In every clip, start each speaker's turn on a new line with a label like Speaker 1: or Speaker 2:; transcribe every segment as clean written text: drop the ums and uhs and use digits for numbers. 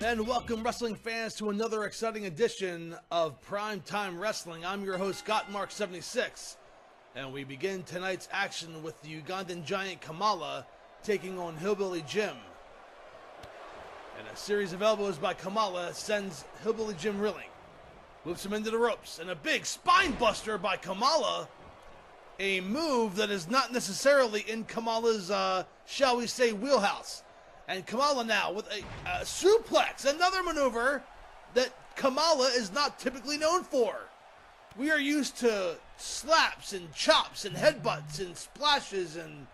Speaker 1: And welcome, wrestling fans, to another exciting edition of Primetime Wrestling. I'm your host, Gotmark76, and we begin tonight's action with the Ugandan giant Kamala taking on Hillbilly Jim. And a series of elbows by Kamala sends Hillbilly Jim reeling. Moves him into the ropes, and a big spine buster by Kamala. A move that is not necessarily in Kamala's, shall we say, wheelhouse. And Kamala now with a suplex, another maneuver that Kamala is not typically known for. We are used to slaps and chops and headbutts and splashes and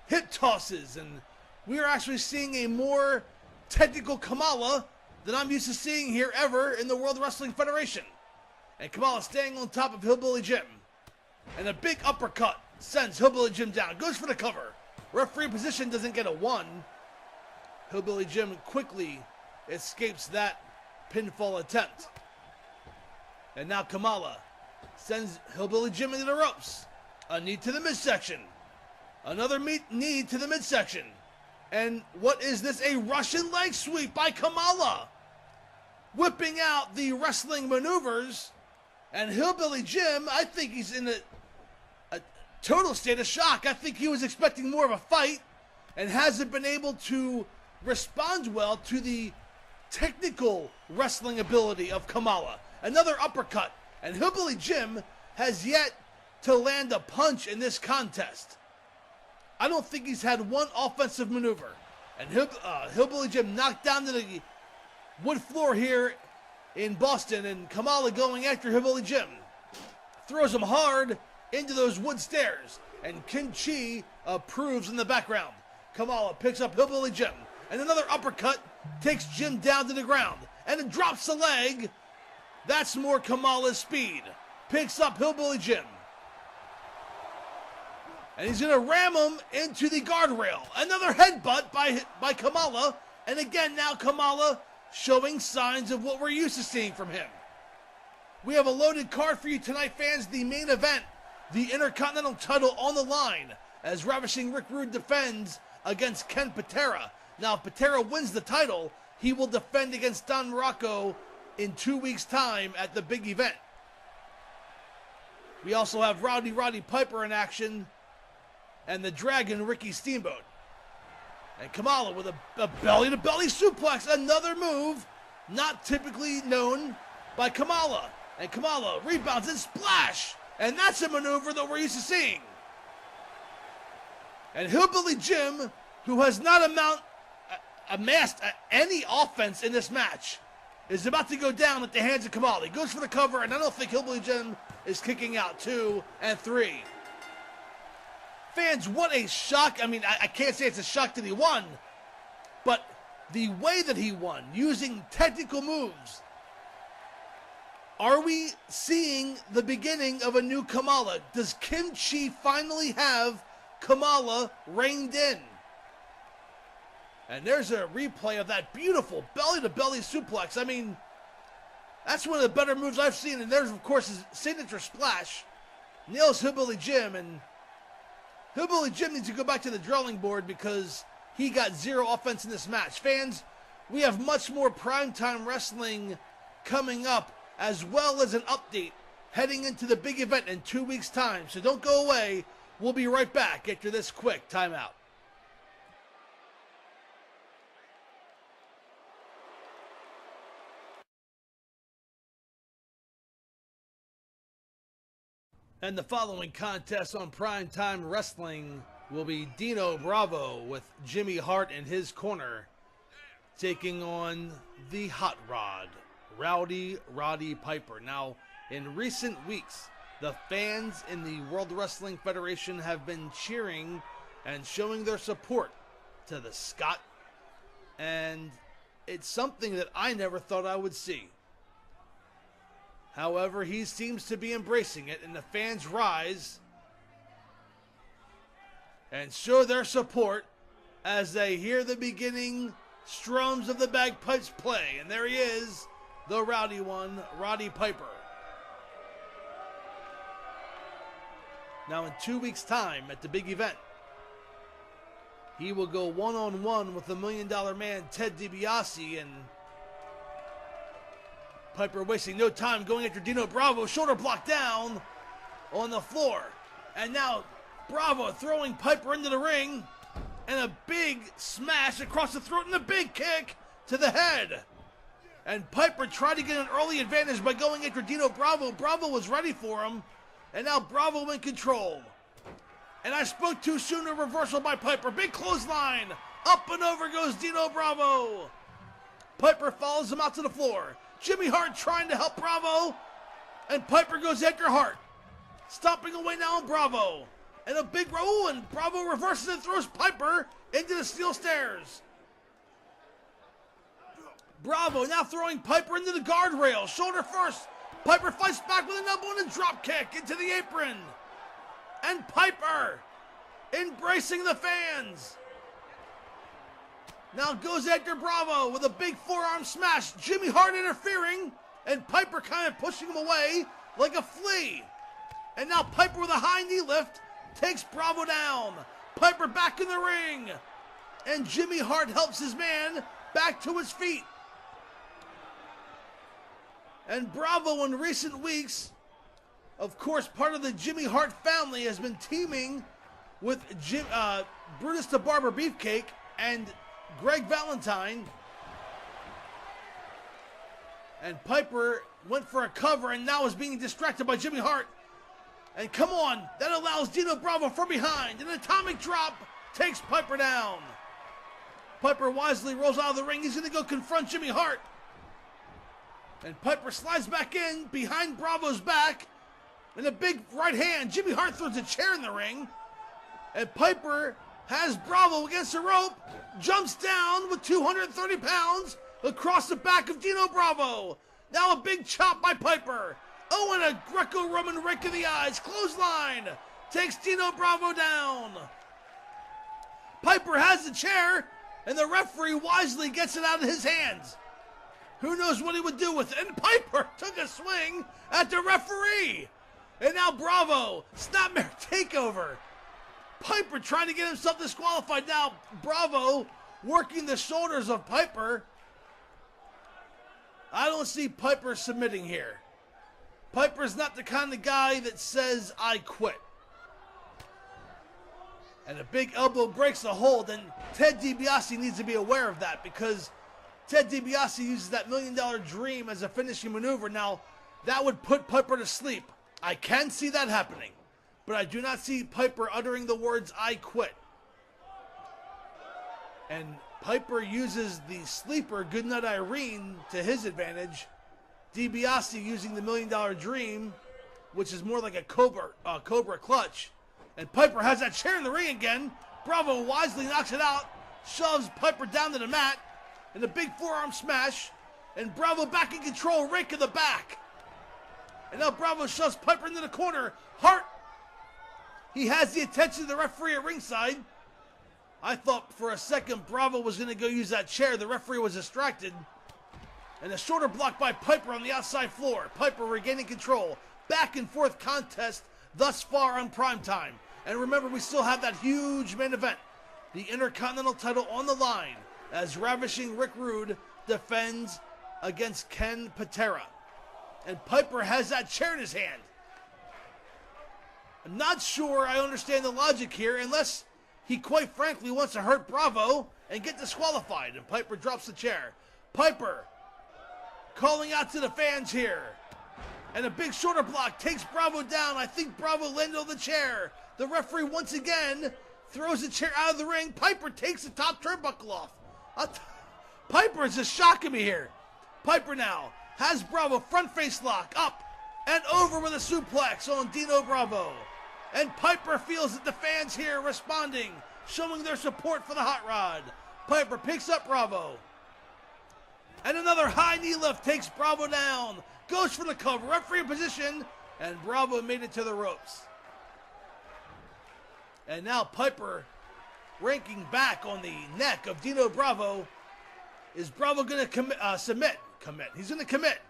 Speaker 1: hip tosses, and we are actually seeing a more technical Kamala than I'm used to seeing here ever in the World Wrestling Federation. And Kamala staying on top of Hillbilly Jim. And a big uppercut sends Hillbilly Jim down. Goes for the cover. Referee position doesn't get a 1. Hillbilly Jim quickly escapes that pinfall attempt. And now Kamala sends Hillbilly Jim into the ropes. A knee to the midsection. Another knee to the midsection. And what is this? A Russian leg sweep by Kamala. Whipping out the wrestling maneuvers. And Hillbilly Jim, I think he's in a total state of shock. I think he was expecting more of a fight and hasn't been able to respond well to the technical wrestling ability of Kamala. Another uppercut, and Hillbilly Jim has yet to land a punch in this contest. I don't think he's had one offensive maneuver. And Hillbilly Jim knocked down to the wood floor here in Boston, and Kamala going after Hillbilly Jim. Throws him hard into those wood stairs, and Ken Chi approves in the background. Kamala picks up Hillbilly Jim. And another uppercut takes Jim down to the ground. And it drops the leg. That's more Kamala's speed. Picks up Hillbilly Jim. And he's going to ram him into the guardrail. Another headbutt by Kamala. And again, now Kamala showing signs of what we're used to seeing from him. We have a loaded card for you tonight, fans. The main event, the Intercontinental title on the line, as Ravishing Rick Rude defends against Ken Patera. Now, if Patera wins the title, he will defend against Don Morocco in 2 weeks' time at the big event. We also have Roddy Piper in action and the Dragon Ricky Steamboat. And Kamala with a belly-to-belly suplex, another move not typically known by Kamala. And Kamala rebounds and splash! And that's a maneuver that we're used to seeing. And Hillbilly Jim, who has not amassed any offense in this match, is about to go down at the hands of Kamala. He goes for the cover, and I don't think Hillbilly Jim is kicking out 2 and 3. Fans, what a shock. I mean, I can't say it's a shock that he won, but the way that he won, using technical moves. Are we seeing the beginning of a new Kamala? Does Ken Chi finally have Kamala reined in? And there's a replay of that beautiful belly-to-belly suplex. I mean, that's one of the better moves I've seen. And there's, of course, his signature splash. Nails Hillbilly Jim. And Hillbilly Jim needs to go back to the drawing board because he got 0 offense in this match. Fans, we have much more primetime wrestling coming up, as well as an update heading into the big event in 2 weeks' time. So don't go away. We'll be right back after this quick timeout. And the following contest on Primetime Wrestling will be Dino Bravo with Jimmy Hart in his corner, taking on the Hot Rod, Roddy Piper. Now, in recent weeks, the fans in the World Wrestling Federation have been cheering and showing their support to the Scot, and it's something that I never thought I would see. However, he seems to be embracing it, and the fans rise and show their support as they hear the beginning strums of the bagpipes play. And there he is, the rowdy one, Roddy Piper. Now in 2 weeks' time at the big event, he will go one-on-one with the $1 Million Man Ted DiBiase, and Piper wasting no time going after Dino Bravo. Shoulder block down on the floor. And now Bravo throwing Piper into the ring. And a big smash across the throat and a big kick to the head. And Piper tried to get an early advantage by going after Dino Bravo. Bravo was ready for him. And now Bravo in control. And I spoke too soon, a reversal by Piper. Big clothesline. Up and over goes Dino Bravo. Piper follows him out to the floor. Jimmy Hart trying to help Bravo. And Piper goes after Hart. Stomping away now on Bravo. And a big roll, and Bravo reverses and throws Piper into the steel stairs. Bravo now throwing Piper into the guardrail. Shoulder first. Piper fights back with an elbow and a drop kick into the apron. And Piper embracing the fans. Now goes after Bravo with a big forearm smash. Jimmy Hart interfering, and Piper kind of pushing him away like a flea. And now Piper with a high knee lift takes Bravo down. Piper back in the ring. And Jimmy Hart helps his man back to his feet. And Bravo in recent weeks, of course, part of the Jimmy Hart family, has been teaming with Brutus the Barber Beefcake and Greg Valentine. And Piper went for a cover and now is being distracted by Jimmy Hart. And come on, that allows Dino Bravo from behind. An atomic drop takes Piper down. Piper wisely rolls out of the ring. He's going to go confront Jimmy Hart. And Piper slides back in behind Bravo's back. And a big right hand. Jimmy Hart throws a chair in the ring. And Piper has Bravo against the rope. Jumps down with 230 pounds across the back of Dino Bravo. Now a big chop by Piper. Oh, and a Greco-Roman rake in the eyes. Clothesline takes Dino Bravo down. Piper has the chair, and the referee wisely gets it out of his hands. Who knows what he would do with it? And Piper took a swing at the referee. And now Bravo, snapmare takeover. Piper trying to get himself disqualified. Now Bravo working the shoulders of Piper. I don't see Piper submitting here. Piper's not the kind of guy that says, I quit. And a big elbow breaks the hold, and Ted DiBiase needs to be aware of that because Ted DiBiase uses that $1 Million Dream as a finishing maneuver. Now, that would put Piper to sleep. I can see that happening, but I do not see Piper uttering the words, I quit. And Piper uses the sleeper, Goodnight Irene, to his advantage. DiBiase using the $1 Million Dream, which is more like a Cobra clutch. And Piper has that chair in the ring again. Bravo wisely knocks it out, shoves Piper down to the mat, and a big forearm smash. And Bravo back in control, rake in the back. And now Bravo shoves Piper into the corner. Hart, he has the attention of the referee at ringside. I thought for a second Bravo was going to go use that chair. The referee was distracted. And a shoulder block by Piper on the outside floor. Piper regaining control. Back and forth contest thus far on Primetime. And remember, we still have that huge main event. The Intercontinental title on the line as Ravishing Rick Rude defends against Ken Patera. And Piper has that chair in his hand. I'm not sure I understand the logic here unless he quite frankly wants to hurt Bravo and get disqualified. And Piper drops the chair. Piper calling out to the fans here. And a big shoulder block takes Bravo down. I think Bravo landed on the chair. The referee once again throws the chair out of the ring. Piper takes the top turnbuckle off. Piper is just shocking me here. Piper now has Bravo front face lock up and over with a suplex on Dino Bravo. And Piper feels that the fans here responding, showing their support for the Hot Rod. Piper picks up Bravo. And another high knee lift takes Bravo down. Goes for the cover. Referee in position. And Bravo made it to the ropes. And now Piper ranking back on the neck of Dino Bravo. Is Bravo going to submit? He's going to commit.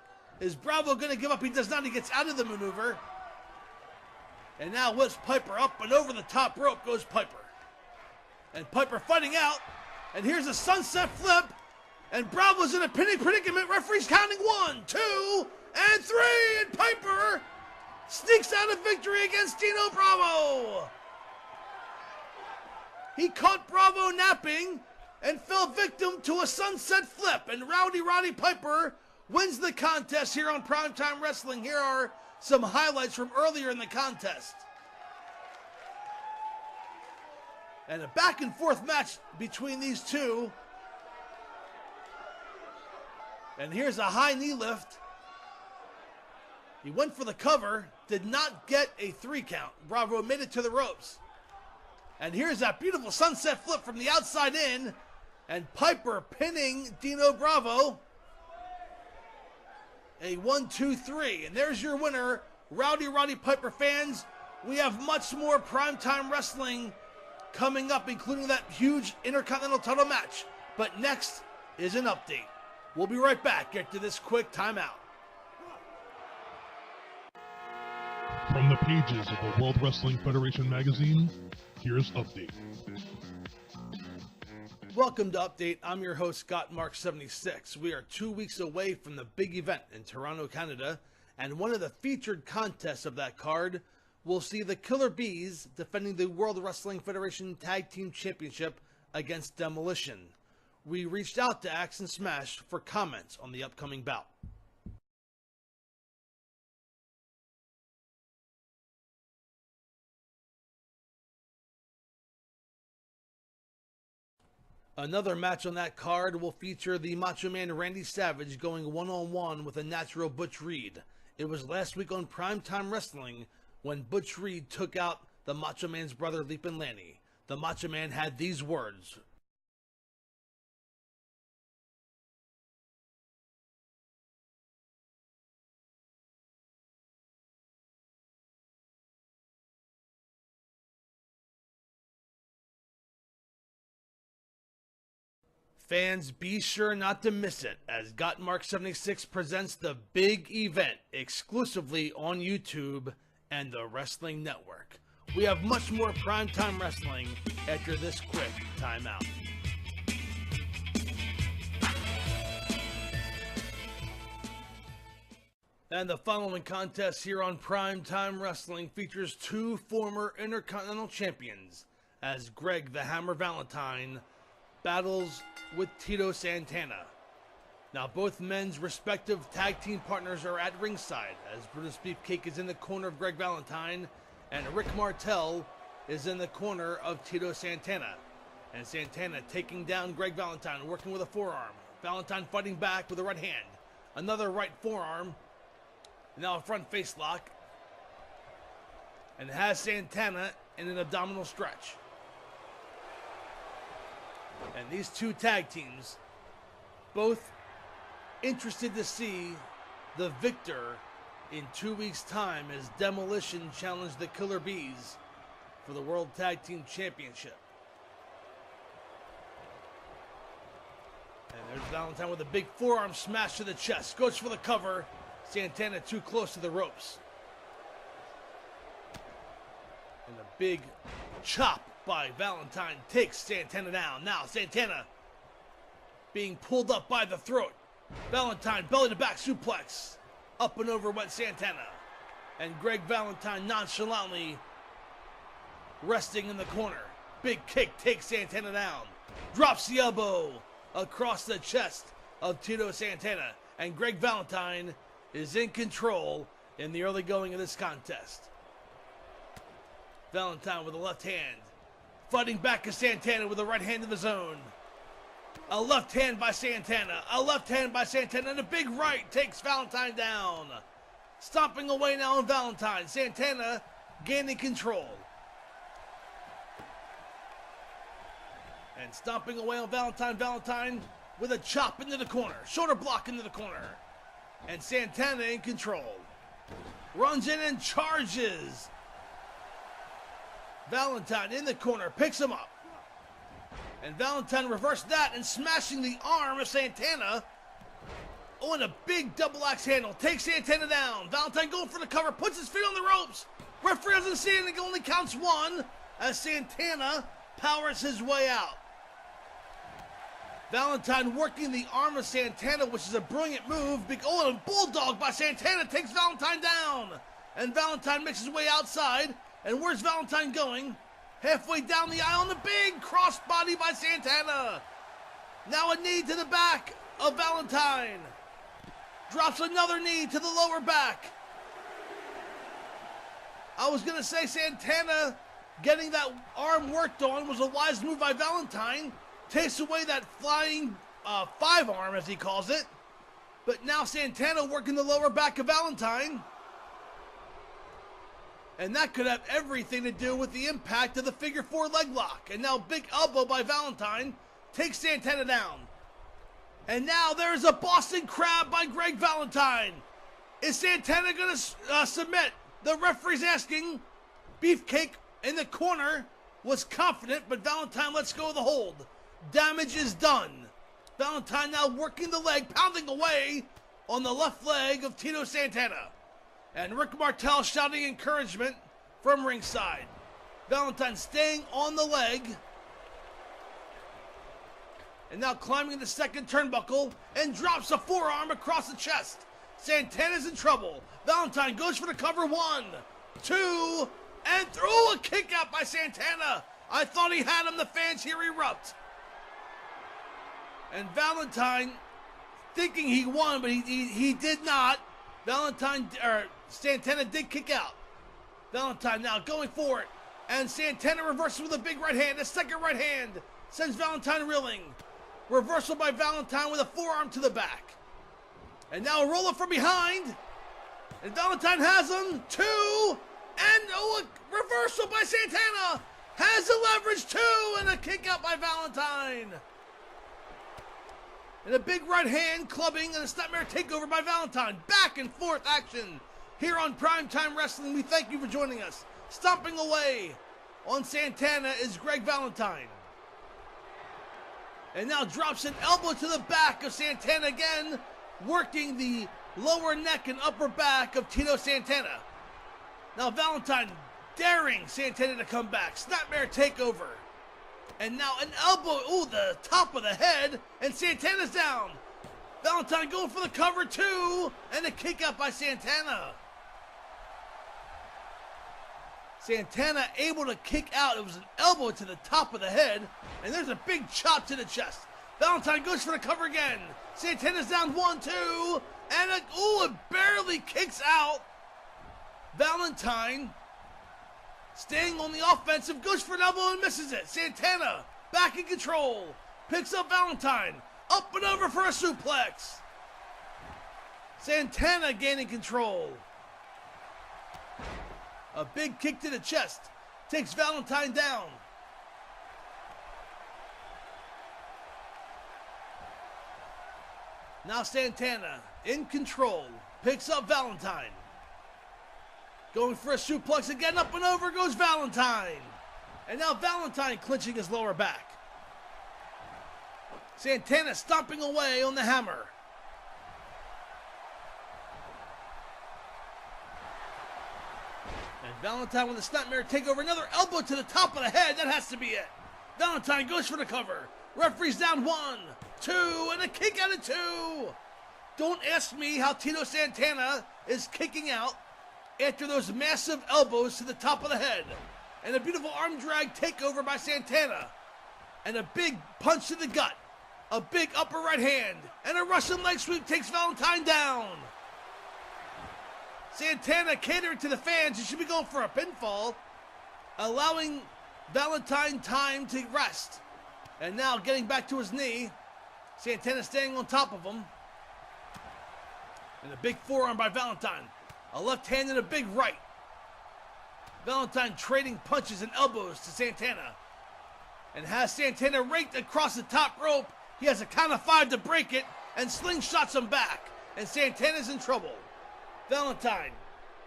Speaker 1: Is Bravo going to give up? He does not. He gets out of the maneuver. And now lifts Piper up and over the top rope goes Piper. And Piper fighting out. And here's a sunset flip. And Bravo's in a pinning predicament. Referee's counting 1, 2, and 3. And Piper sneaks out a victory against Dino Bravo. He caught Bravo napping and fell victim to a sunset flip. And Roddy Piper wins the contest here on Primetime Wrestling. Here are some highlights from earlier in the contest. And a back and forth match between these two. And here's a high knee lift. He went for the cover, did not get a 3 count. Bravo made it to the ropes. And here's that beautiful sunset flip from the outside in. And Piper pinning Dino Bravo. A 1, 2, 3. And there's your winner, Roddy Piper fans. We have much more Primetime Wrestling coming up, including that huge Intercontinental title match. But next is an update. We'll be right back after this quick timeout.
Speaker 2: From the pages of the World Wrestling Federation magazine, here's Update.
Speaker 1: Welcome to Update. I'm your host, Gotmark76. We are 2 weeks away from the big event in Toronto, Canada, and one of the featured contests of that card will see the Killer Bees defending the World Wrestling Federation Tag Team Championship against Demolition. We reached out to Axe and Smash for comments on the upcoming bout. Another match on that card will feature the Macho Man Randy Savage going one-on-one with a natural Butch Reed. It was last week on Primetime Wrestling when Butch Reed took out the Macho Man's brother Leapin' Lanny. The Macho Man had these words. Fans, be sure not to miss it as Gotmark76 presents the big event exclusively on YouTube and the Wrestling Network. We have much more Primetime Wrestling after this quick timeout. And the following contest here on Primetime Wrestling features 2 former Intercontinental Champions as Greg the Hammer Valentine battles with Tito Santana. Now both men's respective tag team partners are at ringside as Brutus Beefcake is in the corner of Greg Valentine and Rick Martel is in the corner of Tito Santana. And Santana taking down Greg Valentine, working with a forearm. Valentine fighting back with a right hand. Another right forearm. Now a front face lock. And has Santana in an abdominal stretch. And these two tag teams, both interested to see the victor in 2 weeks' time as Demolition challenged the Killer Bees for the World Tag Team Championship. And there's Valentine with a big forearm smash to the chest. Goes for the cover. Santana too close to the ropes. And a big chop by Valentine takes Santana down. Now Santana being pulled up by the throat. Valentine belly to back suplex. Up and over went Santana. And Greg Valentine nonchalantly resting in the corner. Big kick takes Santana down. Drops the elbow across the chest of Tito Santana. And Greg Valentine is in control in the early going of this contest. Valentine with a left hand. Fighting back to Santana with a right hand of his own. A left hand by Santana. A left hand by Santana. And a big right takes Valentine down. Stomping away now on Valentine. Santana gaining control. And stomping away on Valentine. Valentine with a chop into the corner. Shoulder block into the corner. And Santana in control. Runs in and charges. Valentine in the corner, picks him up. And Valentine reversed that and smashing the arm of Santana. Oh, and a big double axe handle. Takes Santana down. Valentine going for the cover, puts his feet on the ropes. Referee doesn't see it and only counts 1 as Santana powers his way out. Valentine working the arm of Santana, which is a brilliant move. Big and bulldog by Santana takes Valentine down. And Valentine makes his way outside. And where's Valentine going? Halfway down the aisle, and a big crossbody by Santana. Now a knee to the back of Valentine. Drops another knee to the lower back. I was going to say Santana getting that arm worked on was a wise move by Valentine. Takes away that flying five arm, as he calls it. But now Santana working the lower back of Valentine. And that could have everything to do with the impact of the figure four leg lock. And now big elbow by Valentine takes Santana down. And now there's a Boston Crab by Greg Valentine. Is Santana going to submit? The referee's asking. Beefcake in the corner was confident, but Valentine lets go of the hold. Damage is done. Valentine now working the leg, pounding away on the left leg of Tito Santana. And Rick Martel shouting encouragement from ringside. Valentine staying on the leg. And now climbing the second turnbuckle and drops a forearm across the chest. Santana's in trouble. Valentine goes for the cover. 1, 2, and through a kick out by Santana. I thought he had him. The fans here erupt. And Valentine thinking he won, but he did not. Santana did kick out. Valentine now going for it. And Santana reverses with a big right hand. A second right hand sends Valentine reeling. Reversal by Valentine with a forearm to the back. And now a roller from behind. And Valentine has him. 2. And a reversal by Santana. Has the leverage 2. And a kick out by Valentine. And a big right hand clubbing and a snapmare takeover by Valentine. Back and forth action here on Primetime Wrestling. We thank you for joining us. Stomping away on Santana is Greg Valentine. And now drops an elbow to the back of Santana again, working the lower neck and upper back of Tito Santana. Now Valentine daring Santana to come back. Snapmare takeover. And now an elbow, the top of the head, and Santana's down. Valentine going for the cover 2, and a kick out by Santana. Santana able to kick out. It was an elbow to the top of the head, and there's a big chop to the chest. Valentine goes for the cover again. Santana's down 1, 2, and it barely kicks out. Valentine staying on the offensive, goes for an elbow and misses it. Santana back in control, picks up Valentine, up and over for a suplex. Santana gaining control. A big kick to the chest takes Valentine down. Now Santana in control, picks up Valentine. Going for a suplex again, up and over goes Valentine. And now Valentine clinching his lower back. Santana stomping away on the hammer. And Valentine with a snapmare takeover, another elbow to the top of the head, that has to be it. Valentine goes for the cover. Referee's down 1, 2, and a kick out of 2. Don't ask me how Tito Santana is kicking out after those massive elbows to the top of the head. And a beautiful arm drag takeover by Santana. And a big punch to the gut. A big upper right hand. And a Russian leg sweep takes Valentine down. Santana catering to the fans. He should be going for a pinfall, allowing Valentine time to rest. And now getting back to his knee. Santana staying on top of him. And a big forearm by Valentine. A left hand and a big right. Valentine trading punches and elbows to Santana. And has Santana raked across the top rope. He has a count of 5 to break it. And slingshots him back. And Santana's in trouble. Valentine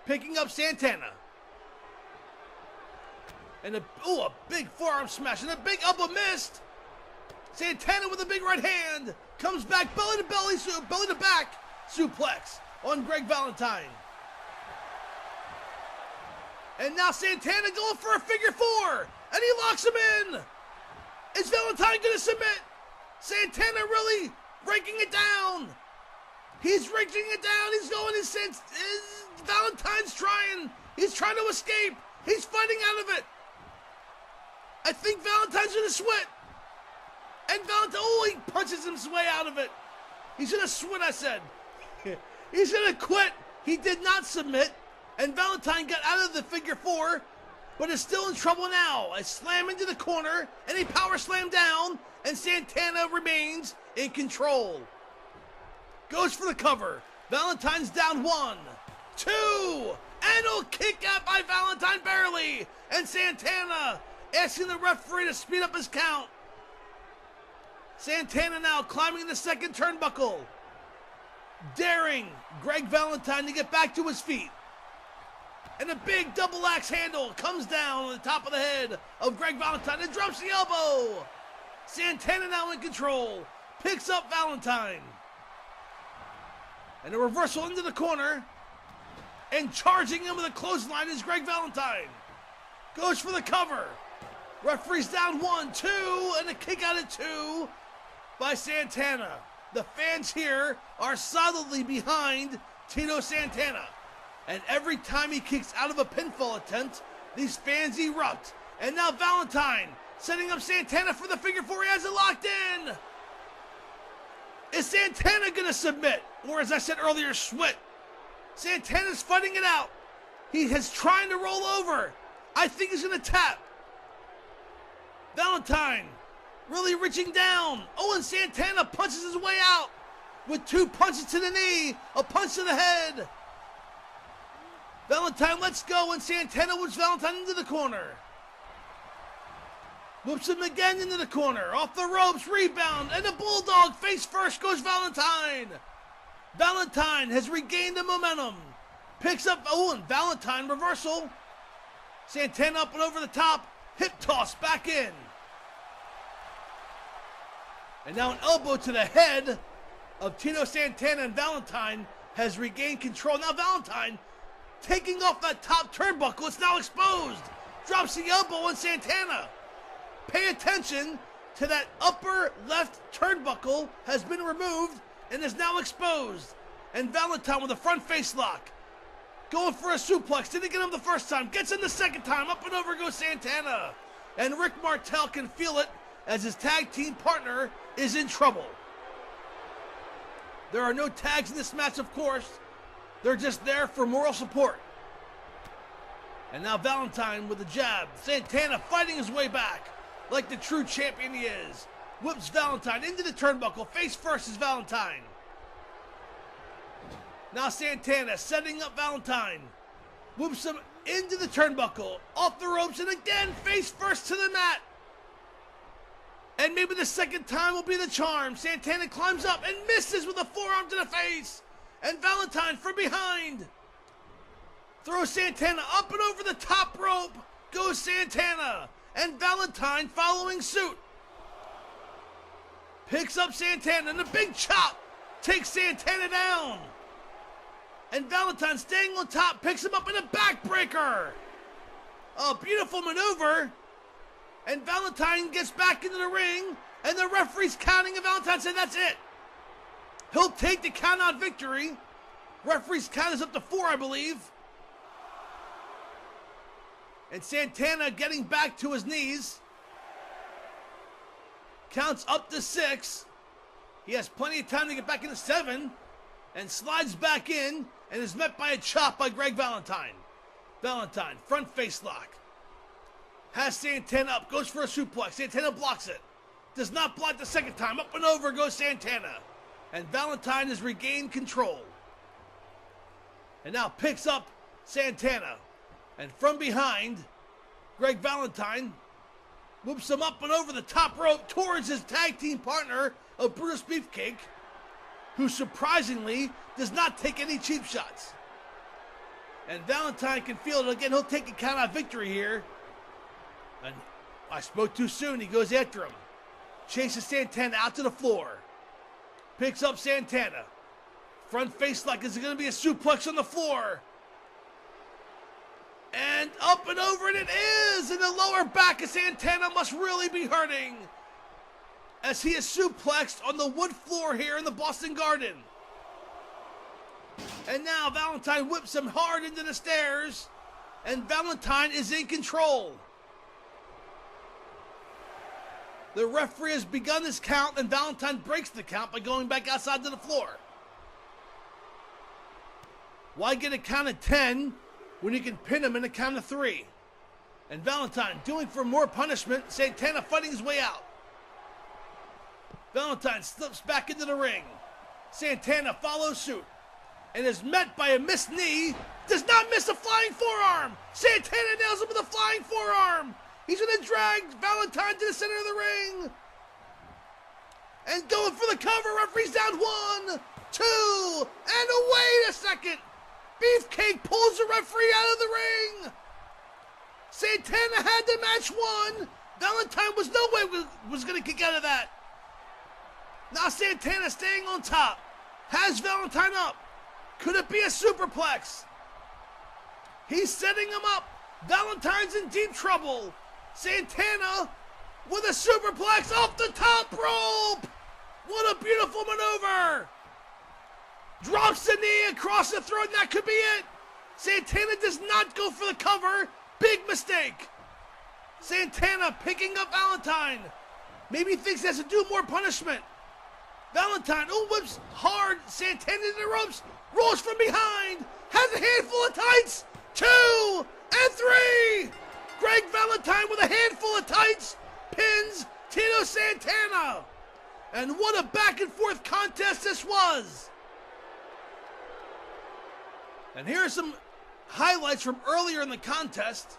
Speaker 1: picking up Santana. And a big forearm smash. And a big elbow missed. Santana with a big right hand. Comes back belly to belly, belly to back. Suplex on Greg Valentine. And now Santana going for a figure 4. And he locks him in. Is Valentine going to submit? Santana really breaking it down. He's reaching it down. He's going Valentine's trying. He's trying to escape. He's fighting out of it. I think Valentine's going to sweat. And Valentine, he punches his way out of it. He's going to sweat, I said. He's going to quit. He did not submit. And Valentine got out of the figure four, but is still in trouble now. A slam into the corner, and a power slam down, and Santana remains in control. Goes for the cover. Valentine's down 1, 2, and a kick out by Valentine barely. And Santana asking the referee to speed up his count. Santana now climbing the second turnbuckle, daring Greg Valentine to get back to his feet. And a big double axe handle comes down on the top of the head of Greg Valentine and drops the elbow. Santana now in control, picks up Valentine. And a reversal into the corner, and charging him with a clothesline is Greg Valentine. Goes for the cover. Referee's down 1, 2, and a kick out at 2 by Santana. The fans here are solidly behind Tito Santana. And every time he kicks out of a pinfall attempt, these fans erupt. And now Valentine setting up Santana for the figure four. He has it locked in. Is Santana going to submit? Or as I said earlier, sweat? Santana's fighting it out. He is trying to roll over. I think he's going to tap. Valentine really reaching down. Oh, and Santana punches his way out with 2 punches to the knee, a punch to the head. Valentine lets go, and Santana whips Valentine into the corner. Whips him again into the corner. Off the ropes, rebound, and a bulldog. Face first goes Valentine. Valentine has regained the momentum. Picks up, and Valentine reversal. Santana up and over the top. Hip toss back in. And now an elbow to the head of Tito Santana, and Valentine has regained control. Now Valentine taking off that top turnbuckle. It's now exposed. Drops the elbow on Santana. Pay attention to that upper left turnbuckle has been removed and is now exposed. And Valentine with a front face lock. Going for a suplex. Didn't get him the first time. Gets him the second time. Up and over goes Santana. And Rick Martel can feel it as his tag team partner is in trouble. There are no tags in this match, of course. They're just there for moral support. And now Valentine with a jab. Santana fighting his way back like the true champion he is. Whips Valentine into the turnbuckle. Face first is Valentine. Now Santana setting up Valentine. Whips him into the turnbuckle. Off the ropes, and again face first to the mat. And maybe the second time will be the charm. Santana climbs up and misses with a forearm to the face. And Valentine from behind. Throws Santana up and over the top rope. Goes Santana. And Valentine following suit. Picks up Santana, and a big chop takes Santana down. And Valentine staying on top, picks him up in a backbreaker. A beautiful maneuver. And Valentine gets back into the ring, and the referee's counting, and Valentine said that's it. He'll take the count-out victory. Referee's count is up to 4, I believe. And Santana getting back to his knees. Counts up to 6. He has plenty of time to get back into 7. And slides back in, and is met by a chop by Greg Valentine. Valentine, front face lock. Has Santana up, goes for a suplex. Santana blocks it. Does not block the second time. Up and over goes Santana. And Valentine has regained control. And now picks up Santana. And from behind, Greg Valentine whoops him up and over the top rope towards his tag team partner of Brutus Beefcake, who surprisingly does not take any cheap shots. And Valentine can feel it again. He'll take a count-out victory here. And I spoke too soon. He goes after him. Chases Santana out to the floor. Picks up Santana. Front face lock. Is it going to be a suplex on the floor? And up and over, and it is! And the lower back of Santana must really be hurting. as he is suplexed on the wood floor here in the Boston Garden. And now Valentine whips him hard into the stairs, and Valentine is in control. The referee has begun his count, and Valentine breaks the count by going back outside to the floor. Why get a count of 10 when you can pin him in a count of 3? And Valentine doing for more punishment, Santana fighting his way out. Valentine slips back into the ring. Santana follows suit and is met by a missed knee. Does not miss a flying forearm. Santana nails him with a flying forearm. He's going to drag Valentine to the center of the ring. And going for the cover. Referee's down 1, 2, and wait a second. Beefcake pulls the referee out of the ring. Santana had the match won. Valentine was no way was going to kick out of that. Now Santana staying on top. Has Valentine up. Could it be a superplex? He's setting him up. Valentine's in deep trouble. Santana with a superplex off the top rope. What a beautiful maneuver. Drops the knee across the throat, and that could be it. Santana does not go for the cover. Big mistake. Santana picking up Valentine. Maybe thinks he has to do more punishment. Valentine, whips hard. Santana in the ropes. Rolls from behind. Has a handful of tights. 2 and 3. Greg Valentine with a handful of tights. Pins Tito Santana. And what a back and forth contest this was. And here are some highlights from earlier in the contest.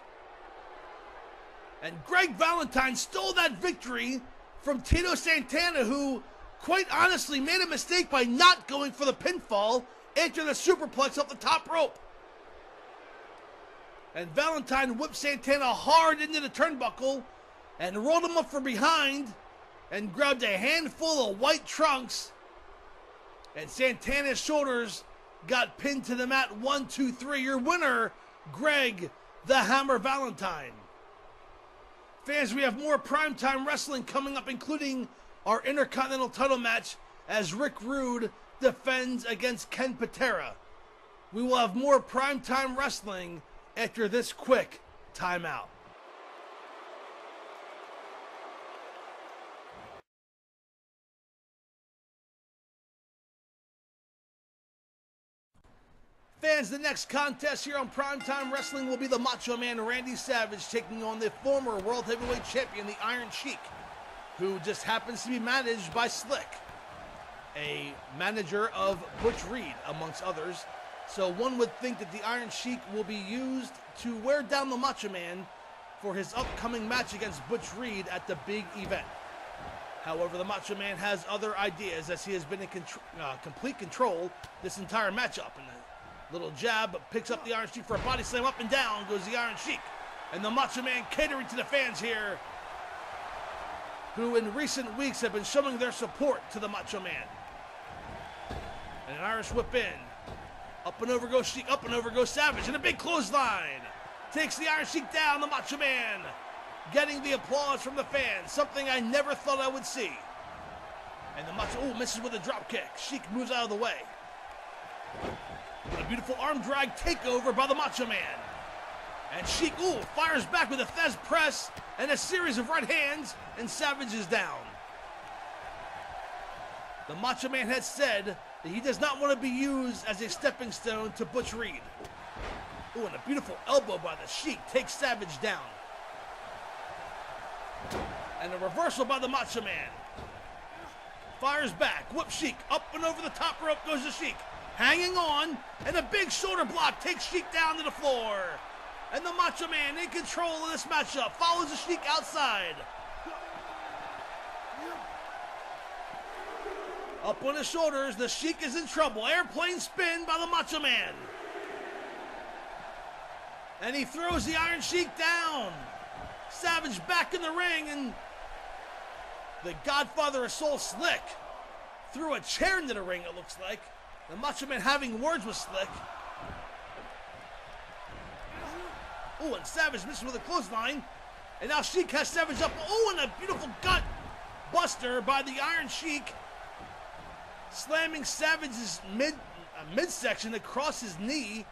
Speaker 1: And Greg Valentine stole that victory from Tito Santana, who quite honestly made a mistake by not going for the pinfall after the superplex off the top rope. And Valentine whipped Santana hard into the turnbuckle and rolled him up from behind and grabbed a handful of white trunks. And Santana's shoulders got pinned to the mat. 1, 2, 3. Your winner, Greg the Hammer Valentine. Fans, we have more primetime wrestling coming up, including our Intercontinental title match as Rick Rude defends against Ken Patera. We will have more primetime wrestling after this quick timeout. Fans, the next contest here on Primetime Wrestling will be the Macho Man Randy Savage taking on the former World Heavyweight Champion, the Iron Sheik, who just happens to be managed by Slick, a manager of Butch Reed, amongst others. So one would think that the Iron Sheik will be used to wear down the Macho Man for his upcoming match against Butch Reed at the big event. However, the Macho Man has other ideas, as he has been in complete control this entire matchup. And a little jab picks up the Iron Sheik for a body slam. Up and down goes the Iron Sheik. And the Macho Man catering to the fans here, who in recent weeks have been showing their support to the Macho Man. And an Irish whip in. Up and over goes Sheik, up and over goes Savage, and a big clothesline. Takes the Iron Sheik down, the Macho Man getting the applause from the fans, something I never thought I would see. And the Macho, misses with a drop kick. Sheik moves out of the way. A beautiful arm drag takeover by the Macho Man. And Sheik, fires back with a Thez press and a series of right hands, and Savage is down. The Macho Man has said that he does not want to be used as a stepping stone to Butch Reed. And a beautiful elbow by the Sheik takes Savage down. And a reversal by the Macho Man. Fires back, whoop Sheik, up and over the top rope goes the Sheik. Hanging on, and a big shoulder block takes Sheik down to the floor. And the Macho Man in control of this matchup follows the Sheik outside. Up on his shoulders, the Sheik is in trouble. Airplane spin by the Macho Man. And he throws the Iron Sheik down. Savage back in the ring, and the Godfather of Soul, Slick, threw a chair into the ring, it looks like. The Macho Man having words with Slick. And Savage misses with a clothesline. And now Sheik has Savage up. And a beautiful gut Buster by the Iron Sheik, slamming Savage's midsection across his knee.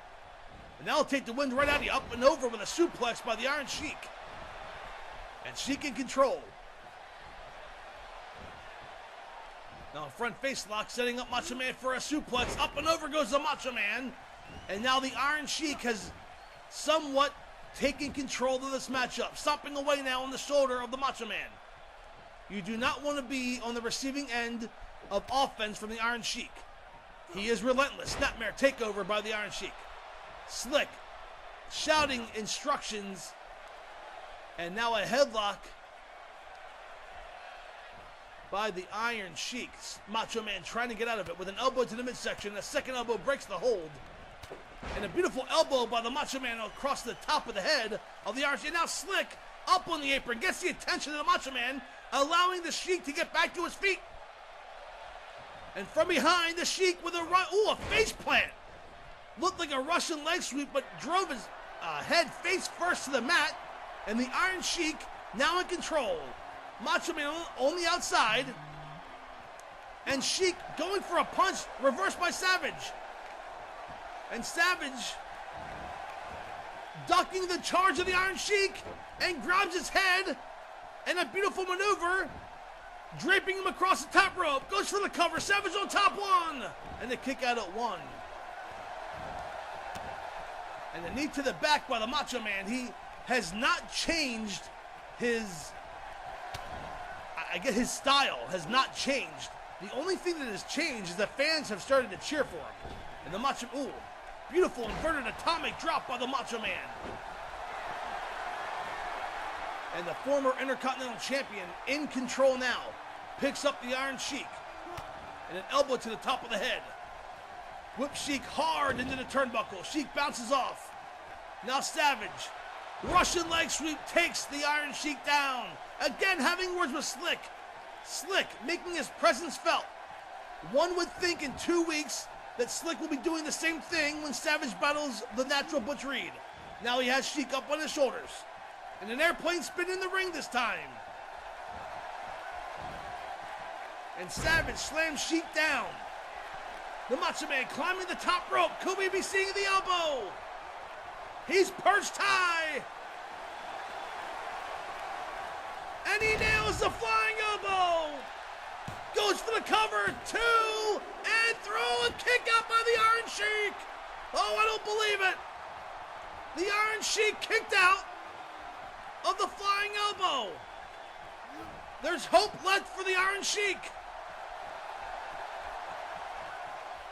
Speaker 1: And that'll take the wind right out of you. Up and over with a suplex by the Iron Sheik. And Sheik in control. Now front face lock, setting up Macho Man for a suplex. Up and over goes the Macho Man. And now the Iron Sheik has somewhat taken control of this matchup. Stomping away now on the shoulder of the Macho Man. You do not want to be on the receiving end of offense from the Iron Sheik. He is relentless. Snapmare takeover by the Iron Sheik. Slick shouting instructions. And now a headlock by the Iron Sheik. Macho Man trying to get out of it with an elbow to the midsection. A second elbow breaks the hold. And a beautiful elbow by the Macho Man across the top of the head of the Iron Sheik. Now Slick up on the apron. Gets the attention of the Macho Man, allowing the Sheik to get back to his feet. And from behind, the Sheik with a face plant. Looked like a Russian leg sweep, but drove his head face first to the mat. And the Iron Sheik now in control. Macho Man on the outside. And Sheik going for a punch, reversed by Savage. And Savage ducking the charge of the Iron Sheik and grabs his head. And a beautiful maneuver, draping him across the top rope. Goes for the cover. Savage on top one. And the kick out at one. And the knee to the back by the Macho Man. He has not changed his, I guess his style has not changed. The only thing that has changed is the fans have started to cheer for him. And the Macho, beautiful inverted atomic drop by the Macho Man. And the former Intercontinental Champion in control now. Picks up the Iron Sheik. And an elbow to the top of the head. Whip Sheik hard into the turnbuckle. Sheik bounces off. Now Savage. Russian leg sweep takes the Iron Sheik down. Again having words with Slick. Slick making his presence felt. One would think in 2 weeks that Slick will be doing the same thing when Savage battles the natural Butch Reed. Now he has Sheik up on his shoulders. And an airplane spin in the ring this time. And Savage slams Sheik down. The Macho Man climbing the top rope. Could we be seeing the elbow? He's perched high. And he nails the flying elbow. Goes for the cover. 2 and throw a kick out by the Iron Sheik. Oh, I don't believe it. The Iron Sheik kicked out of the flying elbow. There's hope left for the Iron Sheik.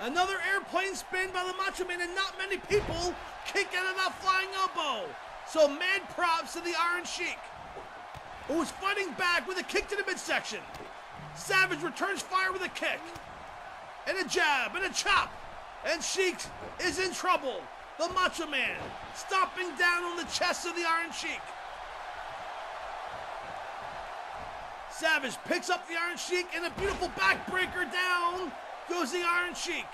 Speaker 1: Another airplane spin by the Macho Man, and not many people kick out of that flying elbow. So mad props to the Iron Sheik, who's fighting back with a kick to the midsection. Savage returns fire with a kick, and a jab, and a chop. And Sheik is in trouble. The Macho Man stomping down on the chest of the Iron Sheik. Savage picks up the Iron Sheik, and a beautiful backbreaker. Down goes the Iron Sheik.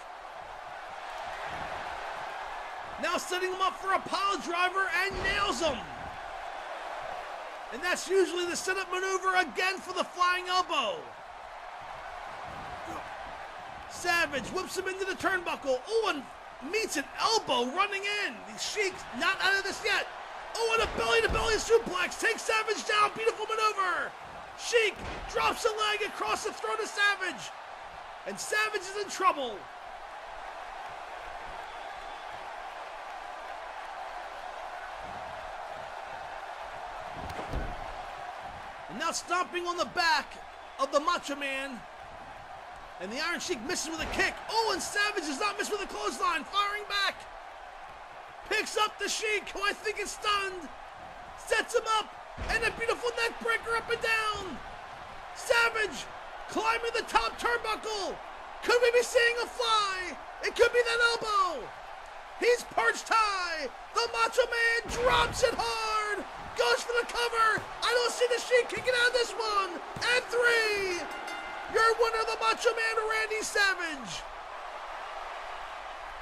Speaker 1: Now setting him up for a pile driver and nails him. And that's usually the setup maneuver again for the flying elbow. Savage whips him into the turnbuckle. Oh, and meets an elbow running in. The Sheik's not out of this yet. Oh, and a belly-to-belly suplex. Takes Savage down. Beautiful maneuver. Sheik drops a leg across the throat of Savage. And Savage is in trouble. And now stomping on the back of the Macho Man. And the Iron Sheik misses with a kick. Oh, and Savage does not miss with a clothesline. Firing back. Picks up the Sheik, who I think is stunned. Sets him up. And a beautiful neck breaker up and down. Savage climbing the top turnbuckle. Could we be seeing a fly? It could be that elbow. He's perched high. The Macho Man drops it hard. Goes for the cover. I don't see the Sheik kicking out of this one. And 3. Your winner, the Macho Man, Randy Savage.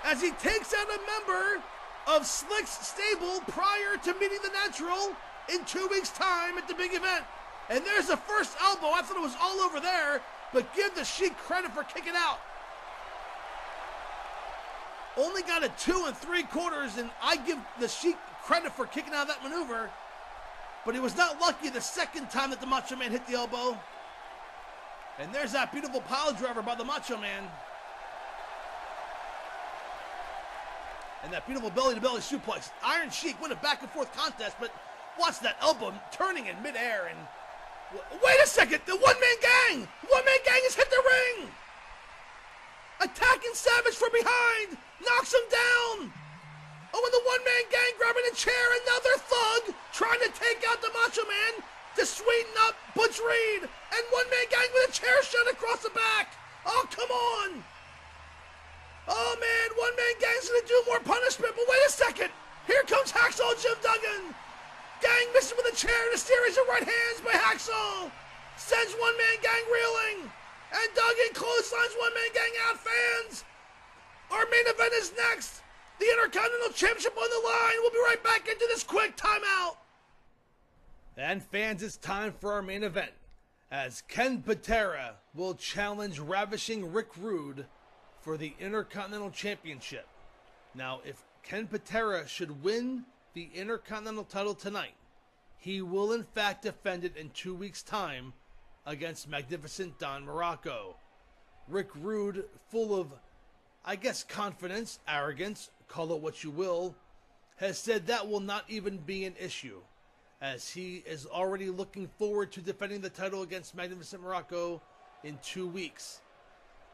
Speaker 1: As he takes out a member of Slick's stable prior to meeting the Natural in 2 weeks' time at the big event. And there's the first elbow. I thought it was all over there, but give the Sheik credit for kicking out. Only got a 2 3/4, and I give the Sheik credit for kicking out of that maneuver. But he was not lucky the second time that the Macho Man hit the elbow. And there's that beautiful pile driver by the Macho Man. And that beautiful belly-to-belly suplex. Iron Sheik win a back-and-forth contest, but watch that elbow turning in midair. And wait a second, the one-man gang! One-man gang has hit the ring! Attacking Savage from behind! Knocks him down! Oh, and the one-man gang grabbing a chair, another thug trying to take out the Macho Man to sweeten up Butch Reed, and one-man gang with a chair shot across the back. Oh, come on. Oh, man, one-man gang's going to do more punishment, but wait a second. Here comes Hacksaw Jim Duggan. Gang misses with a chair and a series of right hands by Hacksaw. Sends one-man gang reeling, and Duggan clotheslines one-man gang out. Fans, our main event is next. The Intercontinental Championship on the line. We'll be right back into this quick timeout. And fans, it's time for our main event, as Ken Patera will challenge Ravishing Rick Rude for the Intercontinental Championship. Now, if Ken Patera should win the Intercontinental title tonight, he will in fact defend it in 2 weeks' time against Magnificent Don Morocco. Rick Rude, full of, I guess, confidence, arrogance, call it what you will, has said that will not even be an issue, as he is already looking forward to defending the title against Magnificent Morocco in 2 weeks.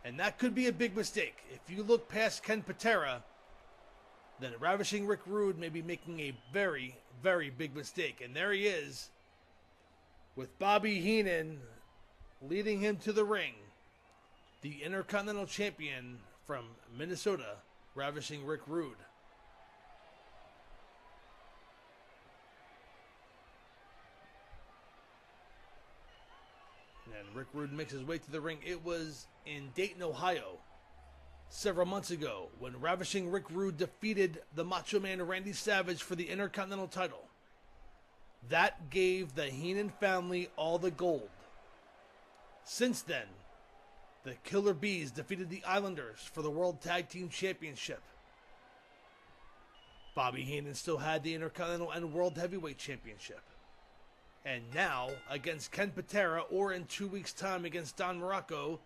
Speaker 1: And that could be a big mistake. If you look past Ken Patera, then Ravishing Rick Rude may be making a very, very big mistake. And there he is, with Bobby Heenan leading him to the ring. The Intercontinental Champion from Minnesota, Ravishing Rick Rude. And Rick Rude makes his way to the ring. It was in Dayton, Ohio, several months ago, when Ravishing Rick Rude defeated the Macho Man Randy Savage for the Intercontinental title. That gave the Heenan family all the gold. Since then, the Killer Bees defeated the Islanders for the World Tag Team Championship. Bobby Heenan still had the Intercontinental and World Heavyweight Championship. And now, against Ken Patera, or in 2 weeks' time against Don Morocco,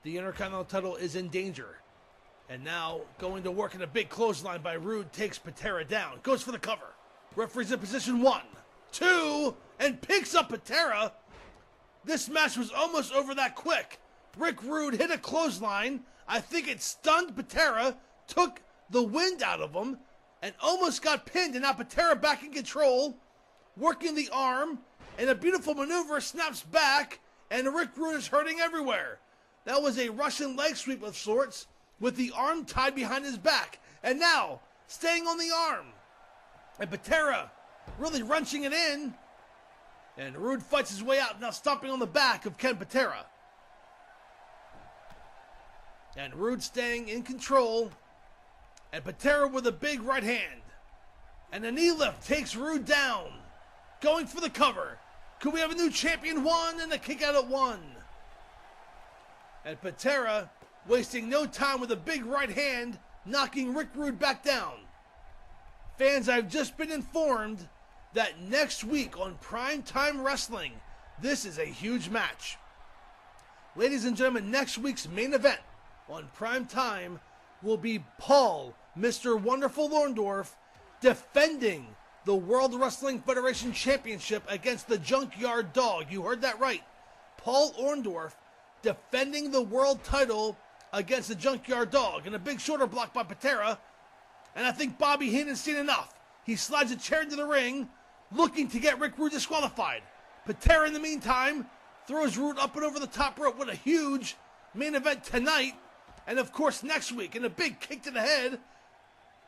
Speaker 1: the Intercontinental title is in danger. And now, going to work in a big clothesline by Rude, takes Patera down. Goes for the cover. Referee's in position 1, 2, and picks up Patera. This match was almost over that quick. Rick Rude hit a clothesline. I think it stunned Patera, took the wind out of him, and almost got pinned. And now Patera back in control, working the arm, and a beautiful maneuver, snaps back, and Rick Rude is hurting everywhere. That was a Russian leg sweep of sorts, with the arm tied behind his back. And now, staying on the arm. And Patera really wrenching it in. And Rude fights his way out, now stomping on the back of Ken Patera. And Rude staying in control. And Patera with a big right hand. And a knee lift takes Rude down. Going for the cover. Could we have a new champion? 1 and a kick out at 1. And Patera wasting no time with a big right hand, knocking Rick Rude back down. Fans, I've just been informed that next week on Primetime Wrestling, this is a huge match. Ladies and gentlemen, next week's main event on Primetime will be Paul, Mr. Wonderful Orndorff, defending the World Wrestling Federation Championship against the Junkyard Dog. You heard that right. Paul Orndorff defending the world title against the Junkyard Dog. And a big shoulder block by Patera. And I think Bobby Heenan's seen enough. He slides a chair into the ring, looking to get Rick Rude disqualified. Patera, in the meantime, throws Rude up and over the top rope. What a huge main event tonight. And of course next week, in a big kick to the head,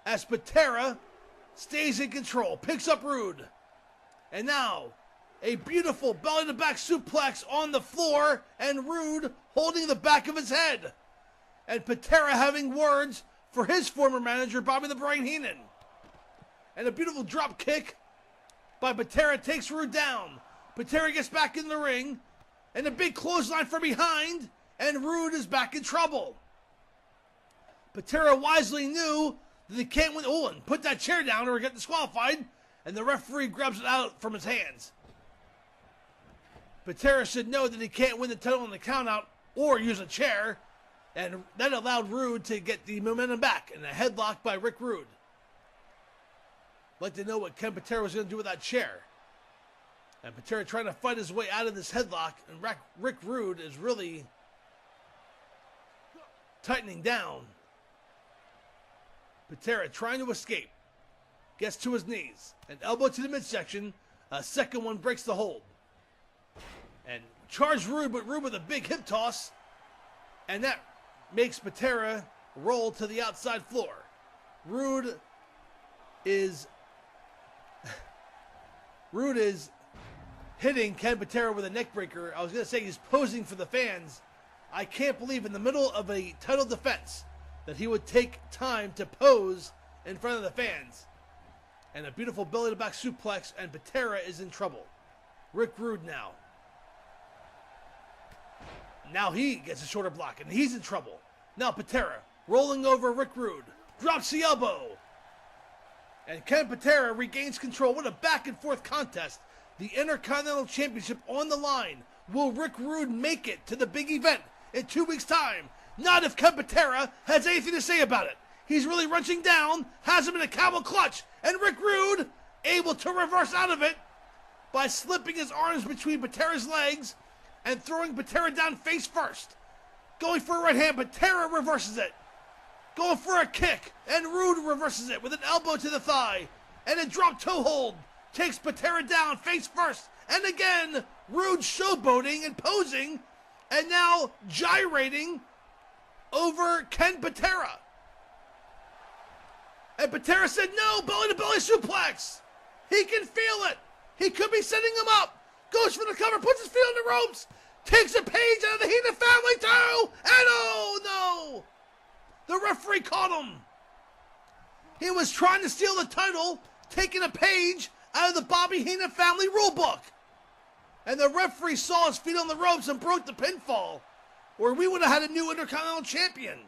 Speaker 1: as Patera stays in control, picks up Rude. And now, a beautiful belly-to-back suplex on the floor, and Rude holding the back of his head. And Patera having words for his former manager, Bobby the Brain Heenan. And a beautiful drop kick by Patera takes Rude down. Patera gets back in the ring, and a big clothesline from behind, and Rowdy is back in trouble. Patera wisely knew that he can't win. Oh, and put that chair down or get disqualified, and the referee grabs it out from his hands. Patera should know that he can't win the title on the countout or use a chair, and that allowed Rowdy to get the momentum back, and a headlock by Rick Rude. I'd like to know what Ken Patera was going to do with that chair. And Patera trying to fight his way out of this headlock, and Rick Rude is really tightening down. Patera trying to escape. Gets to his knees. An elbow to the midsection. A second one breaks the hold. And charged Rude, but Rude with a big hip toss. And that makes Patera roll to the outside floor. Rude is hitting Ken Patera with a neck breaker. I was going to say he's posing for the fans. I can't believe in the middle of a title defense that he would take time to pose in front of the fans. And a beautiful belly-to-back suplex, and Patera is in trouble. Rick Rude now. Now he gets a shoulder block, and he's in trouble. Now Patera rolling over Rick Rude. Drops the elbow. And Ken Patera regains control. What a back-and-forth contest. The Intercontinental Championship on the line. Will Rick Rude make it to the big event in 2 weeks' time? Not if Ken Patera has anything to say about it. He's really wrenching down, has him in a cowboy clutch, and Rick Rude able to reverse out of it by slipping his arms between Patera's legs and throwing Patera down face first. Going for a right hand, Patera reverses it. Going for a kick, and Rude reverses it with an elbow to the thigh, and a drop toe hold. Takes Patera down face first, and again, Rude showboating and posing, and now gyrating over Ken Patera. And Patera said no, belly-to-belly suplex. He can feel it. He could be setting him up. Goes for the cover, puts his feet on the ropes, takes a page out of the Heenan family too, and oh no! The referee caught him. He was trying to steal the title, taking a page out of the Bobby Heenan family rulebook. And the referee saw his feet on the ropes and broke the pinfall, or we would have had a new Intercontinental Champion.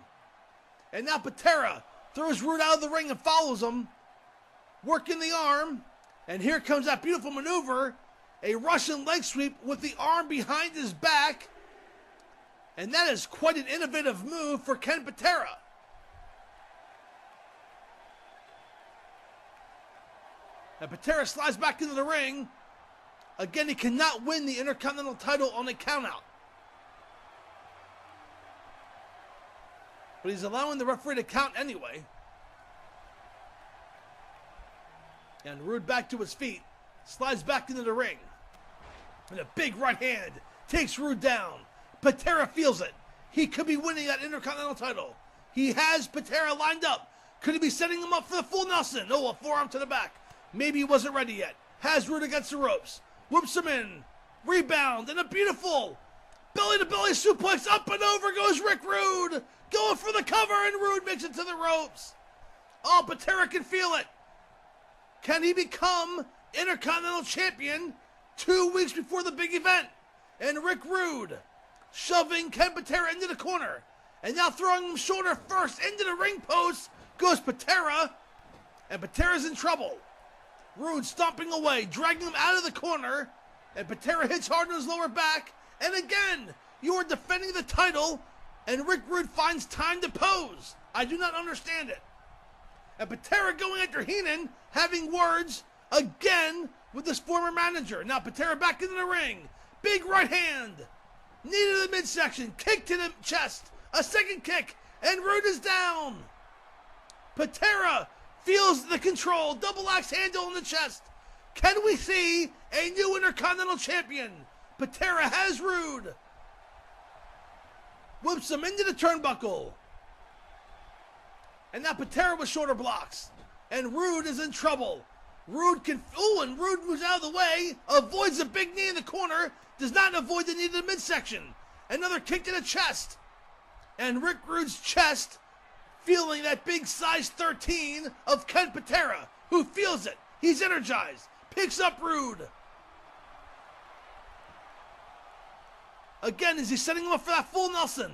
Speaker 1: And now Patera throws Rude out of the ring and follows him, working the arm. And here comes that beautiful maneuver, a Russian leg sweep with the arm behind his back. And that is quite an innovative move for Ken Patera. And Patera slides back into the ring. Again, he cannot win the Intercontinental title on a countout. But he's allowing the referee to count anyway. And Rude back to his feet. Slides back into the ring. And a big right hand takes Rude down. Patera feels it. He could be winning that Intercontinental title. He has Patera lined up. Could he be setting him up for the full Nelson? Oh, a forearm to the back. Maybe he wasn't ready yet. Has Rude against the ropes. Whoops him in. Rebound. And a beautiful belly-to-belly suplex. Up and over goes Rick Rude. Going for the cover, and Rude makes it to the ropes. Oh, Patera can feel it. Can he become Intercontinental Champion 2 weeks before the big event? And Rick Rude shoving Ken Patera into the corner. And now throwing him shoulder first into the ring post goes Patera. And Patera's in trouble. Rude stomping away, dragging him out of the corner. And Patera hits hard on his lower back. And again, you are defending the title, and Rick Rude finds time to pose. I do not understand it. And Patera going after Heenan, having words again with his former manager. Now Patera back into the ring. Big right hand. Knee to the midsection. Kick to the chest. A second kick. And Rude is down. Patera feels the control. Double axe handle in the chest. Can we see a new Intercontinental Champion? Patera has Rude. Whips him into the turnbuckle. And now Patera with shoulder blocks. And Rude is in trouble. Rude can... Oh, and Rude moves out of the way. Avoids a big knee in the corner. Does not avoid the knee to the midsection. Another kick to the chest. And Rick Rude's chest feeling that big size 13 of Ken Patera, who feels it. He's energized. Picks up Rude. Again, is he setting him up for that full Nelson?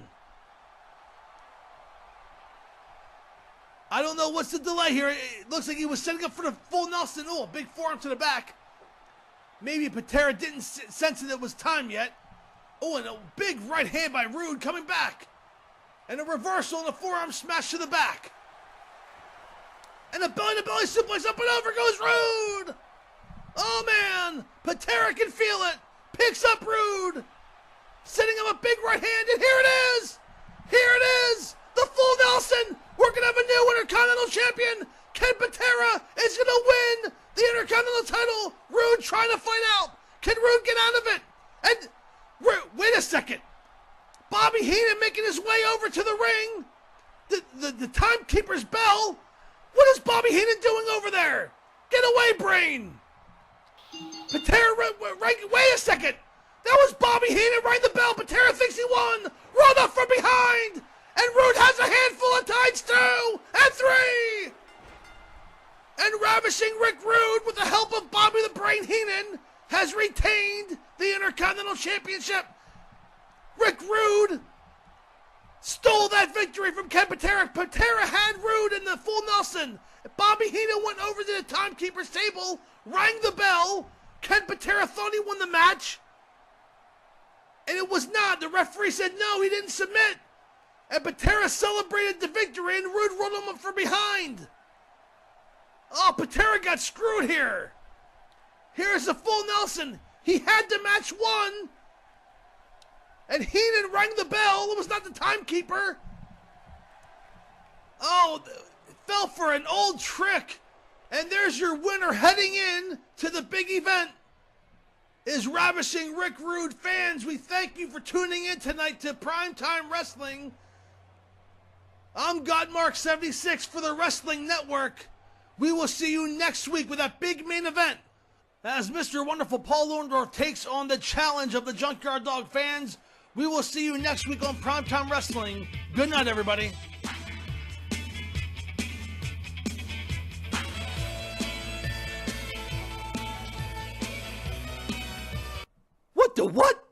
Speaker 1: I don't know what's the delay here. It looks like he was setting up for the full Nelson. Oh, a big forearm to the back. Maybe Patera didn't sense that it was time yet. Oh, and a big right hand by Rowdy coming back. And a reversal and a forearm smash to the back. And a belly-to-belly suplex, up and over goes Rowdy. Oh, man. Patera can feel it. Picks up Rowdy. Setting him a big right hand, and here it is. Here it is. The full Nelson. We're going to have a new Intercontinental Champion. Ken Patera is going to win the Intercontinental title. Rowdy trying to fight out. Can Rowdy get out of it? And wait a second. Bobby Heenan making his way over to the ring. The timekeeper's bell. What is Bobby Heenan doing over there? Get away, Brain. Patera, wait a second. That was Bobby Heenan ringing the bell. Patera thinks he won. Rolled up from behind. And Rowdy has a handful of tights, 2 and 3. And Ravishing Rick Rowdy, with the help of Bobby the Brain Heenan, has retained the Intercontinental Championship. Rick Rowdy stole that victory from Ken Patera. Patera had Rowdy in the full Nelson. Bobby Heenan went over to the timekeeper's table, rang the bell. Ken Patera thought he won the match. And it was not. The referee said no, he didn't submit. And Patera celebrated the victory, and Rowdy rolled him up from behind. Oh, Patera got screwed here. Here's the full Nelson. He had the match won. And Heenan rang the bell. It was not the timekeeper. Oh, fell for an old trick. And there's your winner heading in to the big event. Is Ravishing Rick Rowdy. Fans, we thank you for tuning in tonight to Primetime Wrestling. I'm Gotmark76 for the Wrestling Network. We will see you next week with that big main event as Mr. Wonderful Paul Orndorff takes on the challenge of the Junkyard Dog. Fans, we will see you next week on Primetime Wrestling. Good night, everybody. What the what?